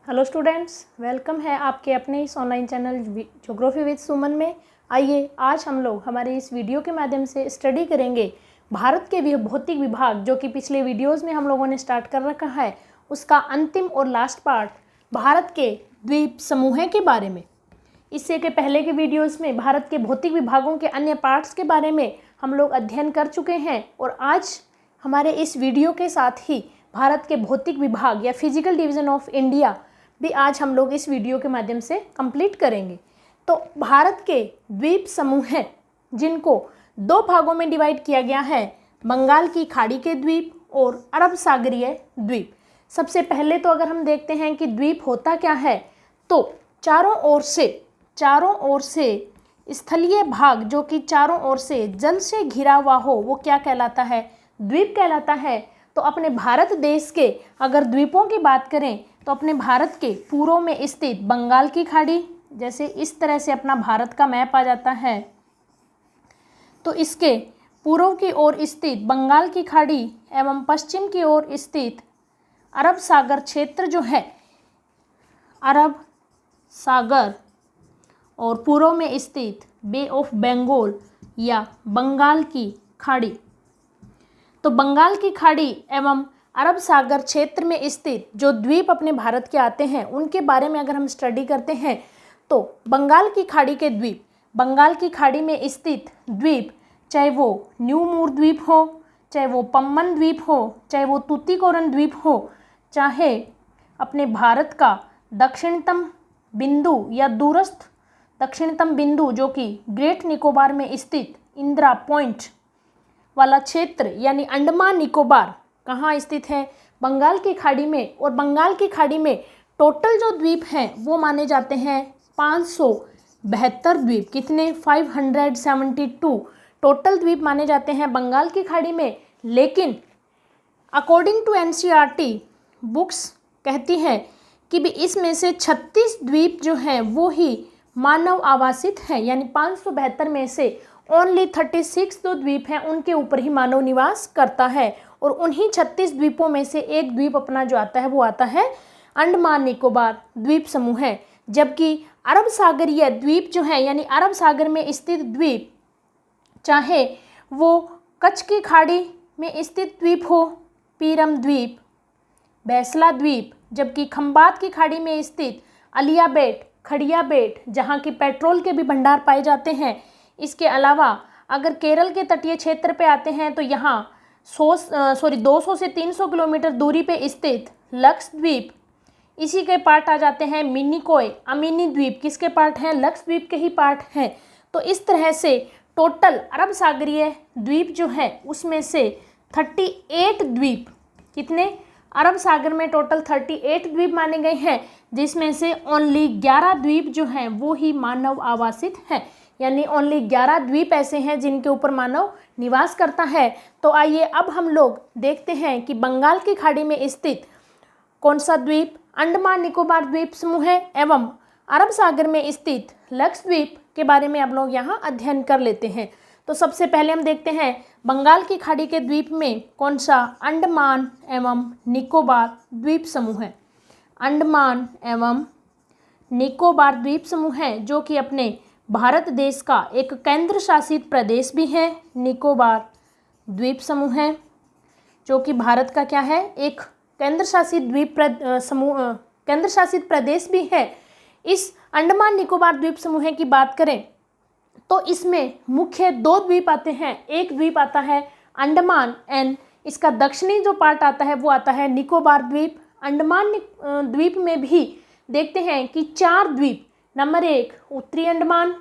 Hello students, welcome है आपके अपने इस ऑनलाइन चैनल ज्योग्राफी विद सुमन में। आइए आज हम लोग हमारे इस वीडियो के माध्यम से स्टडी करेंगे भारत के भौतिक विभाग, जो कि पिछले वीडियोस में हम लोगों ने स्टार्ट कर रखा है, उसका अंतिम और लास्ट पार्ट भारत के द्वीप समूह के बारे में। इससे के पहले के वीडियोस में भारत के भौतिक विभागों के अन्य पार्ट्स के बारे में हम लोग अध्ययन कर चुके हैं, और आज हमारे इस वीडियो के साथ ही भारत के भौतिक विभाग या फिजिकल डिवीज़न ऑफ इंडिया भी आज हम लोग इस वीडियो के माध्यम से कंप्लीट करेंगे। तो भारत के द्वीप समूह हैं जिनको दो भागों में डिवाइड किया गया है, बंगाल की खाड़ी के द्वीप और अरब सागरीय द्वीप। सबसे पहले तो अगर हम देखते हैं कि द्वीप होता क्या है, तो चारों ओर से स्थलीय भाग जो कि चारों ओर से जल से घिरा हुआ हो, वो क्या कहलाता है? द्वीप कहलाता है। तो अपने भारत देश के अगर द्वीपों की बात करें तो अपने भारत के पूर्व में स्थित बंगाल की खाड़ी, जैसे इस तरह से अपना भारत का मैप आ जाता है, तो इसके पूर्व की ओर स्थित बंगाल की खाड़ी एवं पश्चिम की ओर स्थित अरब सागर क्षेत्र जो है, अरब सागर, और पूर्व में स्थित बे ऑफ बंगाल या बंगाल की खाड़ी। तो बंगाल की खाड़ी एवं अरब सागर क्षेत्र में स्थित जो द्वीप अपने भारत के आते हैं, उनके बारे में अगर हम स्टडी करते हैं तो बंगाल की खाड़ी के द्वीप, बंगाल की खाड़ी में स्थित द्वीप, चाहे वो न्यू मूर द्वीप हो, चाहे वो पम्बन द्वीप हो, चाहे वो तूतीकोरन द्वीप हो, चाहे अपने भारत का दक्षिणतम बिंदु या दूरस्थ दक्षिणतम बिंदु जो कि ग्रेट निकोबार में स्थित इंदिरा पॉइंट वाला क्षेत्र यानी अंडमान निकोबार कहाँ स्थित है? बंगाल की खाड़ी में। और बंगाल की खाड़ी में टोटल जो द्वीप हैं वो माने जाते हैं 572 द्वीप। कितने? 572 टोटल द्वीप माने जाते हैं बंगाल की खाड़ी में। लेकिन अकॉर्डिंग टू एनसीईआरटी बुक्स कहती हैं कि भी इसमें से 36 द्वीप जो हैं वो ही मानव आवासित हैं, यानी 572 में से ओनली 36 जो द्वीप हैं उनके ऊपर ही मानव निवास करता है। और उन्हीं 36 द्वीपों में से एक द्वीप अपना जो आता है वो आता है अंडमान निकोबार द्वीप समूह है। जबकि अरब सागरीय द्वीप जो है, यानी अरब सागर में स्थित द्वीप, चाहे वो कच्छ की खाड़ी में स्थित द्वीप हो, पीरम द्वीप, बैसला द्वीप, जबकि खंबात की खाड़ी में स्थित अलिया बेट, खड़िया बेट, जहाँ की पेट्रोल के भी भंडार पाए जाते हैं। इसके अलावा अगर केरल के तटीय क्षेत्र पे आते हैं तो यहाँ 200 से 300 किलोमीटर दूरी पे स्थित लक्षद्वीप, इसी के पार्ट आ जाते हैं मिनिकोय, अमीनी द्वीप, किसके पार्ट हैं? लक्षद्वीप के ही पार्ट हैं। तो इस तरह से टोटल अरब सागरीय द्वीप जो है उसमें से 38 द्वीप, कितने? अरब सागर में टोटल 38 द्वीप माने गए हैं, जिसमें से ओनली 11 द्वीप जो हैं वो ही मानव आवासित हैं, यानी ओनली 11 द्वीप ऐसे हैं जिनके ऊपर मानव निवास करता है। तो आइए अब हम लोग देखते हैं कि बंगाल की खाड़ी में स्थित कौन सा द्वीप अंडमान निकोबार द्वीप समूह है एवं अरब सागर में स्थित लक्षद्वीप के बारे में अब लोग यहाँ अध्ययन कर लेते हैं। तो सबसे पहले हम देखते हैं बंगाल की खाड़ी के द्वीप में कौन सा अंडमान एवं निकोबार द्वीप समूह है। अंडमान एवं निकोबार द्वीप समूह है जो कि अपने भारत देश का एक केंद्र शासित प्रदेश भी है। निकोबार द्वीप समूह है जो कि भारत का क्या है? एक केंद्र शासित केंद्र शासित प्रदेश भी है। इस अंडमान निकोबार द्वीप समूह की बात करें तो इसमें मुख्य 2 द्वीप आते हैं। एक द्वीप आता है अंडमान एंड इसका दक्षिणी जो पार्ट आता है वो आता है निकोबार द्वीप। अंडमान द्वीप में भी देखते हैं कि 4 द्वीप, नंबर 1 उत्तरी अंडमान,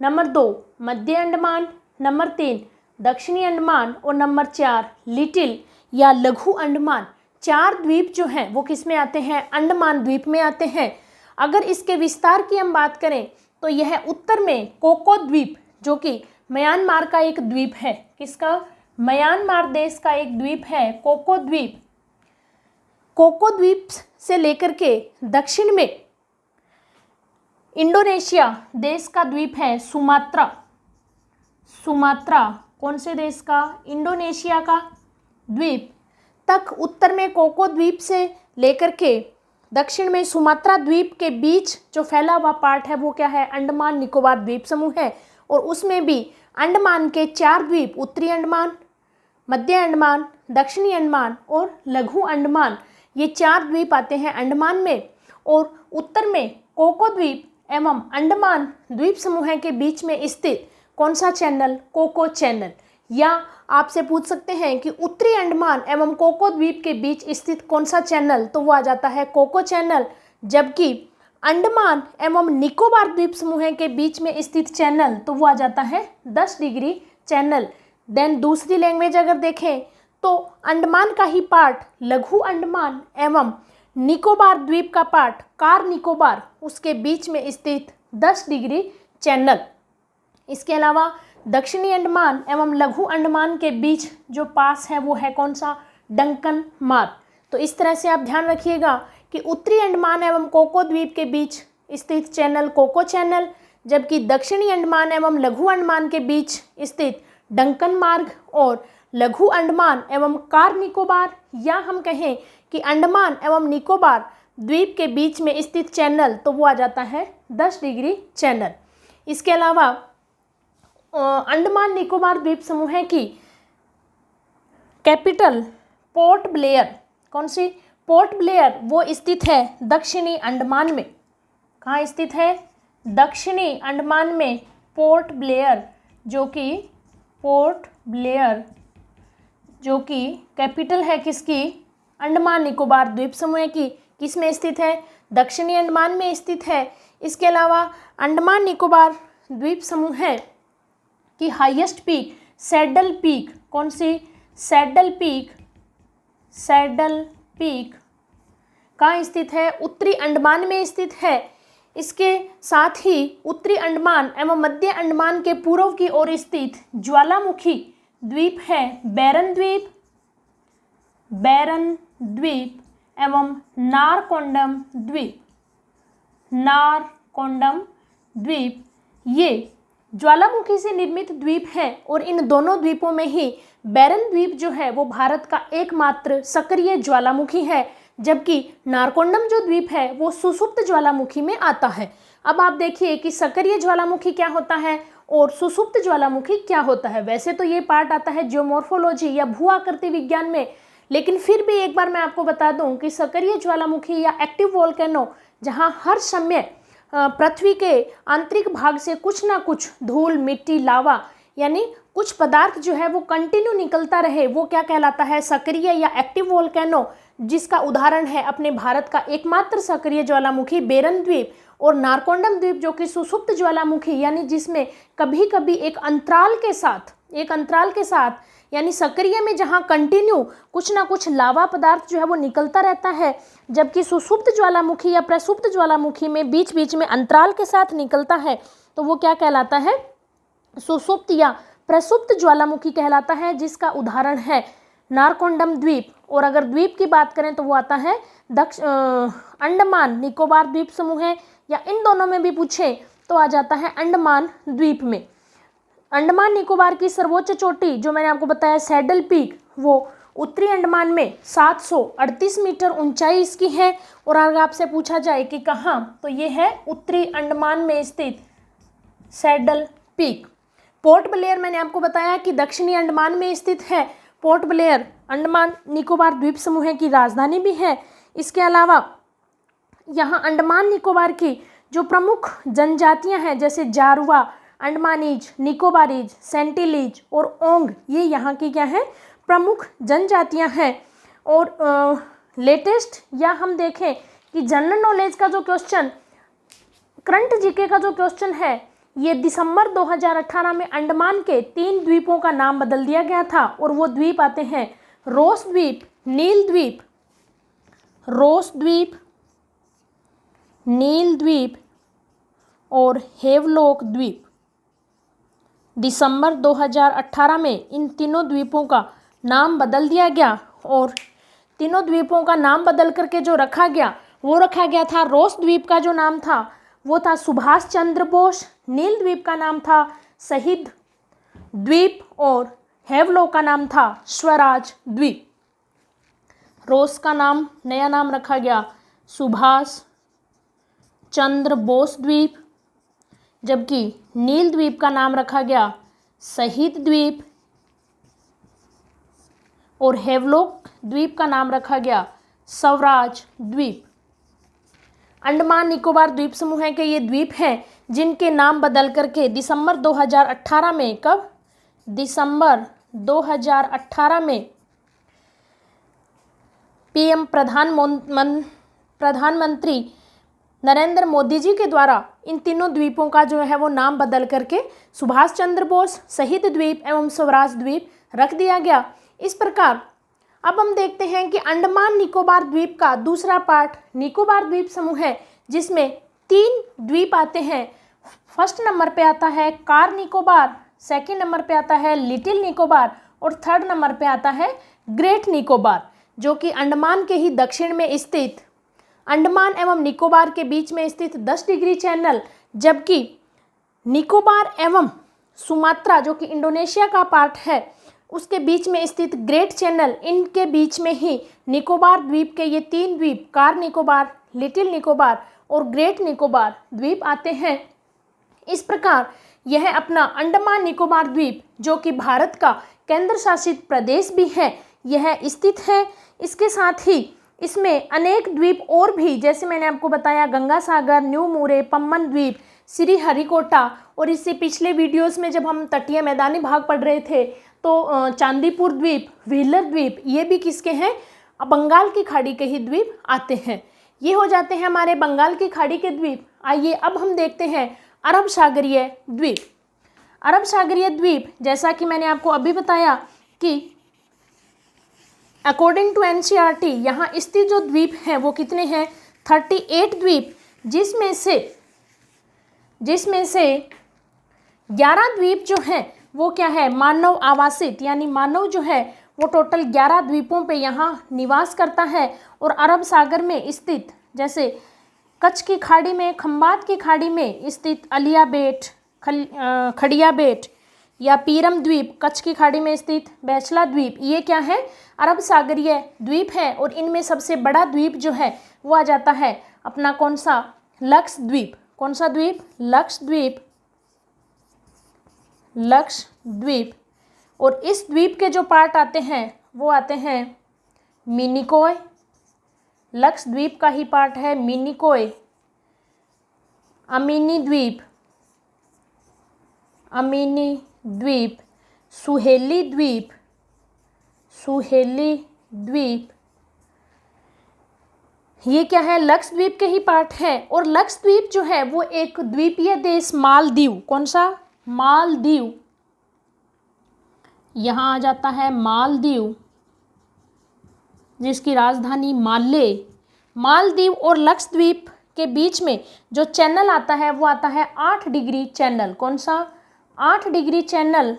नंबर 2 मध्य अंडमान, नंबर 3 दक्षिणी अंडमान और नंबर 4 लिटिल या लघु अंडमान। 4 द्वीप जो हैं वो किस में आते हैं? अंडमान द्वीप में आते हैं। अगर इसके विस्तार की हम बात करें तो यह उत्तर में कोको द्वीप, जो कि म्यांमार का एक द्वीप है। किसका? म्यांमार देश का एक द्वीप है कोको द्वीप। कोको द्वीप से लेकर के दक्षिण में इंडोनेशिया देश का द्वीप है सुमात्रा। सुमात्रा कौन से देश का? इंडोनेशिया का द्वीप तक उत्तर में कोको द्वीप से लेकर के दक्षिण में सुमात्रा द्वीप के बीच जो फैला हुआ पार्ट है वो क्या है, अंडमान निकोबार द्वीप समूह है। और उसमें भी अंडमान के 4 द्वीप, उत्तरी अंडमान, मध्य अंडमान, दक्षिणी अंडमान और लघु अंडमान, ये 4 द्वीप आते हैं अंडमान में। और उत्तर में कोको द्वीप एवं अंडमान द्वीप समूह के बीच में स्थित कौन सा चैनल, कोको चैनल। या आपसे पूछ सकते हैं कि उत्तरी अंडमान एवं कोको द्वीप के बीच स्थित कौन सा चैनल, तो वो आ जाता है कोको चैनल। जबकि अंडमान एवं निकोबार द्वीप समूह के बीच में स्थित चैनल, तो वो आ जाता है 10 डिग्री चैनल। देन दूसरी लैंग्वेज अगर देखें तो अंडमान का ही पार्ट लघु अंडमान एवं निकोबार द्वीप का पार्ट कार निकोबार, उसके बीच में स्थित 10 डिग्री चैनल। इसके अलावा दक्षिणी अंडमान एवं लघु अंडमान के बीच जो पास है वो है कौन सा, डंकन मार्ग। तो इस तरह से आप ध्यान रखिएगा कि उत्तरी अंडमान एवं कोको द्वीप के बीच स्थित चैनल कोको चैनल, जबकि दक्षिणी अंडमान एवं लघु अंडमान के बीच स्थित डंकन मार्ग, और लघु अंडमान एवं कार निकोबार, या हम कहें कि अंडमान एवं निकोबार द्वीप के बीच में स्थित चैनल, तो वो आ जाता है 10 डिग्री चैनल। इसके अलावा अंडमान निकोबार द्वीप समूह की कैपिटल पोर्ट ब्लेयर, कौन सी, पोर्ट ब्लेयर, वो स्थित है दक्षिणी अंडमान में। कहाँ स्थित है, दक्षिणी अंडमान में पोर्ट ब्लेयर, जो कि पोर्ट ब्लेयर जो कि कैपिटल है किसकी, अंडमान निकोबार द्वीप समूह की, किस में स्थित है, दक्षिणी अंडमान में स्थित है। इसके अलावा अंडमान निकोबार द्वीप समूह है कि हाईएस्ट पीक सैडल पीक, कौन सी, सैडल पीक, सैडल पीक कहाँ स्थित है, उत्तरी अंडमान में स्थित है। इसके साथ ही उत्तरी अंडमान एवं मध्य अंडमान के पूर्व की ओर स्थित ज्वालामुखी द्वीप है बैरन द्वीप, बैरन द्वीप एवं नारकोंडम द्वीप, नारकोंडम द्वीप, ये ज्वालामुखी से निर्मित द्वीप है। और इन दोनों द्वीपों में ही बैरन द्वीप जो है वो भारत का एकमात्र सक्रिय ज्वालामुखी है, जबकि नारकोंडम जो द्वीप है वो सुसुप्त ज्वालामुखी में आता है। अब आप देखिए कि सक्रिय ज्वालामुखी क्या होता है और सुसुप्त ज्वालामुखी क्या होता है। वैसे तो ये पार्ट आता है जियोमॉर्फोलॉजी या भू आकृति विज्ञान में, लेकिन फिर भी एक बार मैं आपको बता दूं कि सक्रिय ज्वालामुखी या एक्टिव वोल्केनो, जहां हर समय पृथ्वी के आंतरिक भाग से कुछ ना कुछ धूल, मिट्टी, लावा यानी कुछ पदार्थ जो है वो कंटिन्यू निकलता रहे, वो क्या कहलाता है, सक्रिय या एक्टिव वोल्केनो। जिसका उदाहरण है अपने भारत का एकमात्र सक्रिय ज्वालामुखी बेरन द्वीप और नारकोंडम द्वीप, जो कि सुसुप्त ज्वालामुखी यानी जिसमें कभी कभी एक अंतराल के साथ यानी सक्रिय में जहाँ कंटिन्यू कुछ ना कुछ लावा पदार्थ जो है वो निकलता रहता है, जबकि सुसुप्त ज्वालामुखी या प्रसुप्त ज्वालामुखी में बीच बीच में अंतराल के साथ निकलता है, तो वो क्या कहलाता है, सुसुप्त या प्रसुप्त ज्वालामुखी कहलाता है, जिसका उदाहरण है नारकोंडम द्वीप। और अगर द्वीप की बात करें तो वो आता है अंडमान निकोबार द्वीप समूह है, या इन दोनों में भी पूछे तो आ जाता है अंडमान द्वीप में। अंडमान निकोबार की सर्वोच्च चोटी जो मैंने आपको बताया सैडल पीक, वो उत्तरी अंडमान में 738 मीटर ऊंचाई इसकी है। और अगर आपसे पूछा जाए कि कहाँ, तो ये है उत्तरी अंडमान में स्थित सैडल पीक। पोर्ट ब्लेयर मैंने आपको बताया कि दक्षिणी अंडमान में स्थित है। पोर्ट ब्लेयर अंडमान निकोबार द्वीप समूह की राजधानी भी है। इसके अलावा यहाँ अंडमान निकोबार की जो प्रमुख जनजातियाँ हैं जैसे जारवा, अंडमानीज, निकोबारीज, सेंटिलीज और ओंग, ये यहाँ की क्या है, प्रमुख जनजातियाँ हैं। और लेटेस्ट या हम देखें कि जनरल नॉलेज का जो क्वेश्चन, करंट जीके का जो क्वेश्चन है, ये दिसंबर 2018 में अंडमान के 3 द्वीपों का नाम बदल दिया गया था। और वो द्वीप आते हैं रोस द्वीप, नील द्वीप, रोस द्वीप, नील द्वीप और हेवलॉक द्वीप। दिसंबर 2018 में इन तीनों द्वीपों का नाम बदल दिया गया और तीनों द्वीपों का नाम बदल करके जो रखा गया वो रखा गया था, रोस द्वीप का जो नाम था वो था सुभाष चंद्र बोस, नील द्वीप का नाम था शहीद द्वीप और हेवलॉक का नाम था स्वराज द्वीप। रोस का नाम, नया नाम रखा गया सुभाष चंद्र बोस द्वीप, जबकि नील द्वीप का नाम रखा गया शहीद द्वीप और हेवलॉक द्वीप का नाम रखा गया स्वराज द्वीप। अंडमान निकोबार द्वीप समूह के ये द्वीप हैं जिनके नाम बदल करके दिसंबर 2018 में, कब, दिसंबर 2018 में पीएम प्रधानमंत्री नरेंद्र मोदी जी के द्वारा इन तीनों द्वीपों का जो है वो नाम बदल करके सुभाष चंद्र बोस शहीद द्वीप एवं स्वराज द्वीप रख दिया गया। इस प्रकार अब हम देखते हैं कि अंडमान निकोबार द्वीप का दूसरा पार्ट निकोबार द्वीप समूह है, जिसमें 3 द्वीप आते हैं। फर्स्ट नंबर पे आता है कार निकोबार, सेकंड नंबर पे आता है लिटिल निकोबार और थर्ड नंबर पे आता है ग्रेट निकोबार, जो कि अंडमान के ही दक्षिण में स्थित, अंडमान एवं निकोबार के बीच में स्थित 10 डिग्री चैनल, जबकि निकोबार एवं सुमात्रा जो कि इंडोनेशिया का पार्ट है उसके बीच में स्थित ग्रेट चैनल, इनके बीच में ही निकोबार द्वीप के ये 3 द्वीप कार निकोबार, लिटिल निकोबार और ग्रेट निकोबार द्वीप आते हैं। इस प्रकार यह अपना अंडमान निकोबार द्वीप जो कि भारत का केंद्र शासित प्रदेश भी है, यह स्थित है। इसके साथ ही इसमें अनेक द्वीप और भी, जैसे मैंने आपको बताया गंगा सागर, न्यू मुरे, पम्बन द्वीप, श्री हरिकोटा, और इससे पिछले वीडियोस में जब हम तटीय मैदानी भाग पढ़ रहे थे तो चांदीपुर द्वीप, व्हीलर द्वीप, ये भी किसके हैं, बंगाल की खाड़ी के ही द्वीप आते हैं। ये हो जाते हैं हमारे बंगाल की खाड़ी के द्वीप। आइए अब हम देखते हैं अरब सागरीय द्वीप। अरब सागरीय द्वीप, जैसा कि मैंने आपको अभी बताया कि अकॉर्डिंग टू एनसीईआरटी यहाँ स्थित जो द्वीप हैं वो कितने हैं, 38 द्वीप, जिसमें से 11 द्वीप जो हैं वो क्या है, मानव आवासित, यानी मानव जो है वो टोटल 11 द्वीपों पे यहाँ निवास करता है। और अरब सागर में स्थित, जैसे कच्छ की खाड़ी में, खंबात की खाड़ी में स्थित अलिया बेट, खड़िया बेट या पीरम द्वीप, कच्छ की खाड़ी में स्थित बैचला द्वीप, ये क्या है, अरब सागरीय द्वीप है। और इनमें सबसे बड़ा द्वीप जो है वो आ जाता है अपना कौन सा, लक्षद्वीप। कौन सा द्वीप, लक्षद्वीप, लक्षद्वीप। और इस द्वीप के जो पार्ट आते हैं वो आते हैं मिनिकोय, लक्षद्वीप का ही पार्ट है मिनिकोय, अमीनी द्वीप, अमीनी द्वीप, सुहेली द्वीप, सुहेली द्वीप, ये क्या है, लक्षद्वीप के ही पार्ट है। और लक्षद्वीप जो है वो एक द्वीपीय देश मालदीव, कौन सा, मालदीव, यहाँ आ जाता है मालदीव, जिसकी राजधानी माले। मालदीव और लक्षद्वीप के बीच में जो चैनल आता है वो आता है 8 डिग्री चैनल। कौन सा, 8 डिग्री चैनल।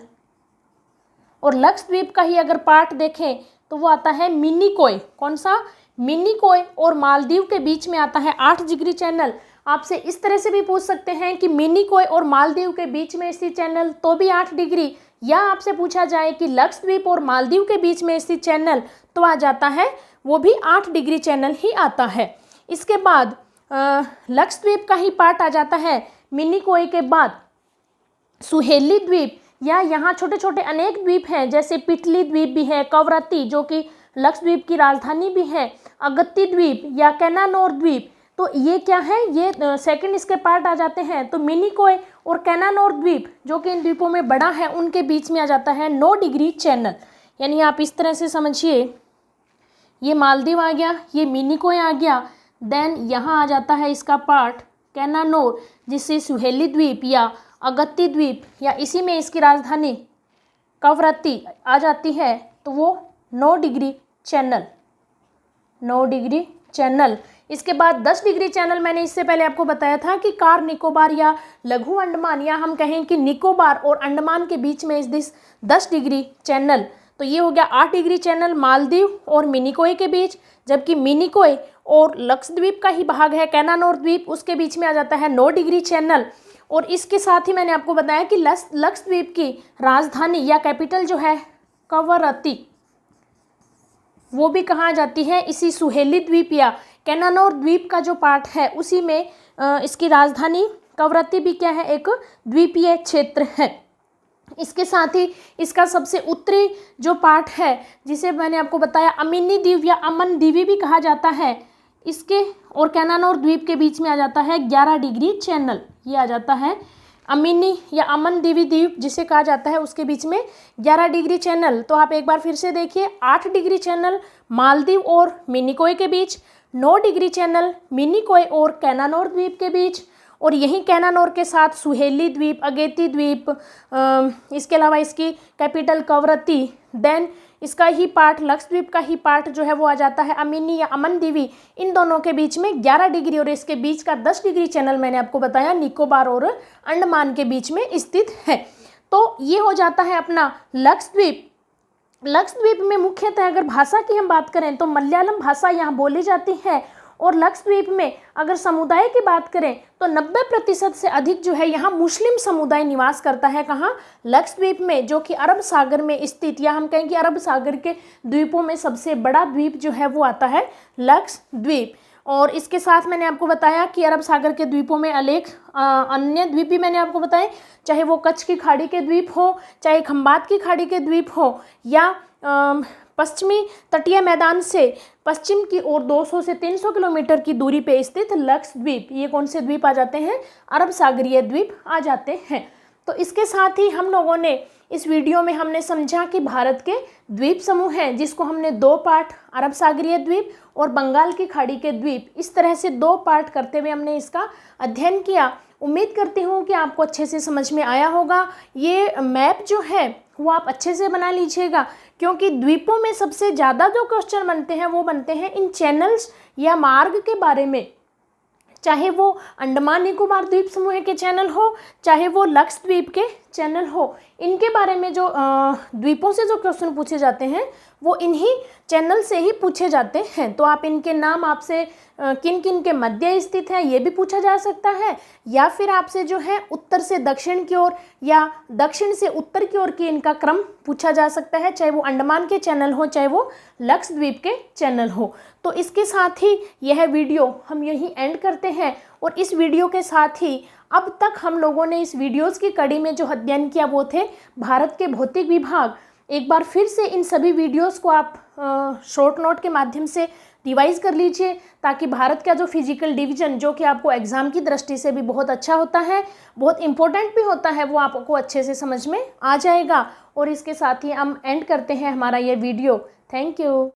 और लक्षद्वीप का ही अगर पार्ट देखें तो वो आता है मिनिकोय। कौन सा, मिनिकोय। और मालदीव के बीच में आता है 8 डिग्री चैनल। आपसे इस तरह से भी पूछ सकते हैं कि मिनिकोय और मालदीव के बीच में स्थित चैनल तो भी 8 डिग्री, या आपसे पूछा जाए कि लक्षद्वीप और मालदीव के बीच में स्थित चैनल तो आ जाता है वो भी 8 डिग्री चैनल ही आता है। इसके बाद लक्षद्वीप का ही पार्ट आ जाता है मिनिकोय के बाद सुहेली द्वीप, या यहाँ छोटे छोटे अनेक द्वीप हैं, जैसे पिटली द्वीप भी है, कवरत्ती जो कि लक्षद्वीप की राजधानी भी है, अगत्ती द्वीप या कैनानोर द्वीप। तो ये क्या है, ये सेकंड इसके पार्ट आ जाते हैं। तो मिनिकोय और कैनानोर द्वीप जो कि इन द्वीपों में बड़ा है उनके बीच में आ जाता है 9 डिग्री चैनल। यानी आप इस तरह से समझिए, ये मालदीव आ गया, ये मिनिकोय आ गया, देन यहाँ आ जाता है इसका पार्ट कैनानोर, जिससे सुहेली द्वीप या अगत्ती द्वीप या इसी में इसकी राजधानी कवरत्ती आ जाती है, तो वो 9 डिग्री चैनल, 9 डिग्री चैनल। इसके बाद 10 डिग्री चैनल मैंने इससे पहले आपको बताया था कि कार निकोबार या लघु अंडमान, या हम कहें कि निकोबार और अंडमान के बीच में इस 10 डिग्री चैनल। तो ये हो गया 8 डिग्री चैनल मालदीव और मिनिकोय के बीच, जबकि मिनिकोय और लक्षद्वीप का ही भाग है कैनानोर द्वीप, उसके बीच में आ जाता है 9 डिग्री चैनल। और इसके साथ ही मैंने आपको बताया कि लक्षद्वीप की राजधानी या कैपिटल जो है कवरत्ती, वो भी कहाँ आ जाती है, इसी सुहेली द्वीप या कैनानोर द्वीप का जो पार्ट है उसी में इसकी राजधानी कवरत्ती भी क्या है, एक द्वीपीय क्षेत्र है। इसके साथ ही इसका सबसे उत्तरी जो पार्ट है जिसे मैंने आपको बताया अमीनी द्वीप या अमन द्वीप भी कहा जाता है, इसके और कैनानोर द्वीप के बीच में आ जाता है 11 डिग्री चैनल। ये आ जाता है अमीनी या अमन द्वीप जिसे कहा जाता है, उसके बीच में 11 डिग्री चैनल। तो आप एक बार फिर से देखिए, 8 डिग्री चैनल मालदीव और मिनिकोय के बीच, 9 डिग्री चैनल मिनिकोय और कैनानोर द्वीप के बीच, और यहीं कैनानोर के साथ सुहेली द्वीप, अगेती द्वीप, इसके अलावा इसकी कैपिटल कवरत्ती, देन इसका ही पार्ट लक्षद्वीप का ही पार्ट जो है वो आ जाता है अमीनी या अमन द्वीप। इन दोनों के बीच में 11 डिग्री और इसके बीच का 10 डिग्री चैनल मैंने आपको बताया निकोबार और अंडमान के बीच में स्थित है। तो ये हो जाता है अपना लक्षद्वीप। लक्षद्वीप में मुख्यतः अगर भाषा की हम बात करें तो मलयालम भाषा यहाँ बोली जाती है, और लक्षद्वीप में अगर समुदाय की बात करें तो 90% से अधिक जो है यहाँ मुस्लिम समुदाय निवास करता है। कहाँ? लक्षद्वीप में, जो कि अरब सागर में स्थित, या हम कहें कि अरब सागर के द्वीपों में सबसे बड़ा द्वीप जो है वो आता है लक्षद्वीप। और इसके साथ मैंने आपको बताया कि अरब सागर के द्वीपों में अनेक अन्य द्वीप भी मैंने आपको बताए, चाहे वो कच्छ की खाड़ी के द्वीप हो, चाहे खंबात की खाड़ी के द्वीप हो, या पश्चिमी तटीय मैदान से पश्चिम की ओर 200 से 300 किलोमीटर की दूरी पे स्थित लक्षद्वीप। ये कौन से द्वीप आ जाते हैं? अरब सागरीय द्वीप आ जाते हैं। तो इसके साथ ही हम लोगों ने इस वीडियो में हमने समझा कि भारत के द्वीप समूह हैं, जिसको हमने 2 पार्ट अरब सागरीय द्वीप और बंगाल की खाड़ी के द्वीप, इस तरह से 2 पार्ट करते हुए हमने इसका अध्ययन किया। उम्मीद करती हूँ कि आपको अच्छे से समझ में आया होगा। ये मैप जो है वो आप अच्छे से बना लीजिएगा, क्योंकि द्वीपों में सबसे ज़्यादा जो क्वेश्चन बनते हैं वो बनते हैं इन चैनल्स या मार्ग के बारे में, चाहे वो अंडमान निकोबार द्वीप समूह के चैनल हो, चाहे वो लक्षद्वीप के चैनल हो। इनके बारे में जो द्वीपों से जो क्वेश्चन पूछे जाते हैं वो इन्हीं चैनल से ही पूछे जाते हैं। तो आप इनके नाम आपसे किन किन के मध्य स्थित है ये भी पूछा जा सकता है, या फिर आपसे जो है उत्तर से दक्षिण की ओर या दक्षिण से उत्तर की ओर की इनका क्रम पूछा जा सकता है, चाहे वो अंडमान के चैनल हो चाहे वो लक्षद्वीप के चैनल हो। तो इसके साथ ही यह वीडियो हम यहीं एंड करते हैं, और इस वीडियो के साथ ही अब तक हम लोगों ने इस वीडियोस की कड़ी में जो अध्ययन किया वो थे भारत के भौतिक विभाग। एक बार फिर से इन सभी वीडियोस को आप शॉर्ट नोट के माध्यम से रिवाइज कर लीजिए, ताकि भारत का जो फिजिकल डिवीजन, जो कि आपको एग्जाम की दृष्टि से भी बहुत अच्छा होता है, बहुत इंपॉर्टेंट भी होता है, वो आपको अच्छे से समझ में आ जाएगा। और इसके साथ ही हम एंड करते हैं हमारा ये वीडियो। Thank you.